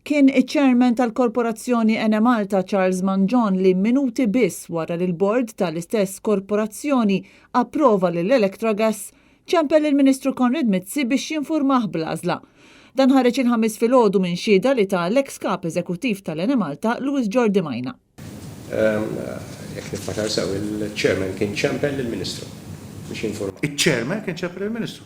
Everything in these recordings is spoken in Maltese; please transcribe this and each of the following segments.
Kien iċ-chairman tal-korporazzjoni Enemalta Charles Manjon li minuti biss wara li l-bord tal-istess korporazzjoni approva lill-Electrogas ċempel il-Ministru Konrad Mizzi biex jinfurmah bl-għażla. Dan ħareġ il-ħamis filgħodu minn xhieda li ta' l-ex kap eżekuttiv tal-Enemalta Louis Jordi Majna. Jekk niftakar sew il-chairman kien ċempel il-Ministru biex jinfurma. Il-chairman kien ċempel il-Ministru.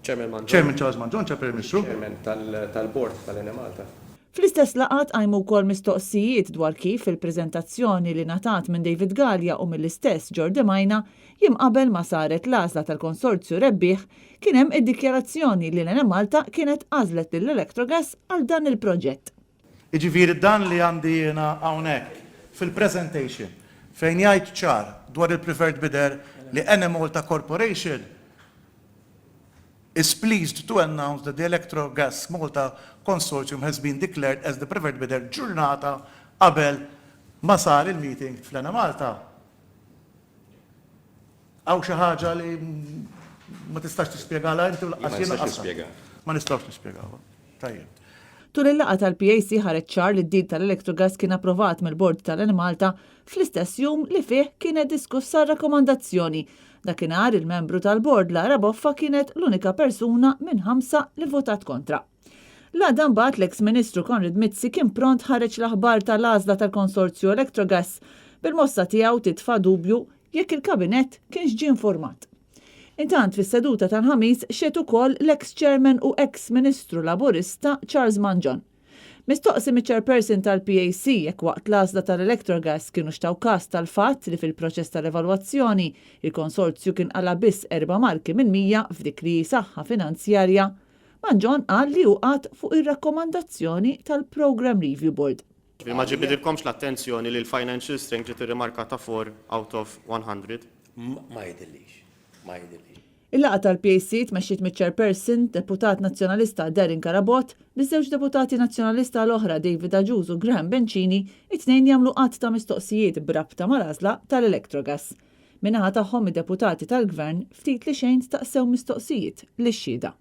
Chairman Charles Manjon ċempel il-Ministru. Chairman tal-bord tal-Enemalta. Fl-istess laqat għajmu wkoll mistoqsijiet dwar kif il-preżentazzjoni li natat minn David Gallia u mill-istess Jordi Majna jimqabel ma saret l-għażla tal-konsorzju rebbieħ kien hemm id-dikjarazzjoni li l-Enemalta kienet għażlet lill-Electrogas għal dan il-proġett. Jiġifieri dan li għandi jiena hawnhekk fil-presentation fejn jgħid ċar dwar il-preferred bidder li Enemalta Corporation is pleased to announce that the Electrogas Malta Consortium has been declared as the preferred bidder ġurnata qabel ma sar il-meeting fl-Enemalta. Għaw xi ħaġa li ma tistax tispjegala inti u ma nistax nispjegawha. Tajjeb. Tul il-laqgħa tal-PAC ħareġ ċar li d-deal tal-Electrogas kien approvat mill-bord tal-Enemalta fl-istess jum li fih kienet diskussa rakkomandazzjoni. Dakinhar il-membru tal-bord Lara Boffa kienet l-unika persuna minn 5 li votat kontra. L-għada mbagħad l-ex Ministru Konrad Mizzi kien pront ħareġ l-aħbar tal-għażla tal-konsorzju Electrogas bil-mossa tiegħu titfa' dubju jekk il-kabinett kienx ġie informat. Intant fis-seduta tal-ħamis xed ukoll l-ex chairman u ex Ministru Laburista Charles Manjon. Mistoqsi miċ-chairperson tal-PAC jekk waqt l-għażla tal-Electrogas kienu xtaw każ tal-fatt li fil-proċess tal-evalwazzjoni il-konsorzju kien qala biss 4 marki minn 100 f'dik li saħħa finanzjarja, Manjon qal li hu qatt fuq ir-rakkomandazzjoni tal-Program Review Board. Ma ġibidilkomx l-attenzjoni li l-financial strength ġiet irrimarkata 4 out of 100? Ma jidillix. Il-laqgħa tal-PAC tmexxiet miċ-chairperson deputat nazzjonalista Darin Karabot biż-żewġ deputati nazzjonalista l-oħra David Aġuż u Graham Bencini it-tnejn jagħmlu qatt ta' mistoqsijiet b'rabta mal-għażla tal-Electrogas. Min-naħa tagħhom id-deputati tal-Gvern ftit li xejn staqsew mistoqsijiet lix-xhieda.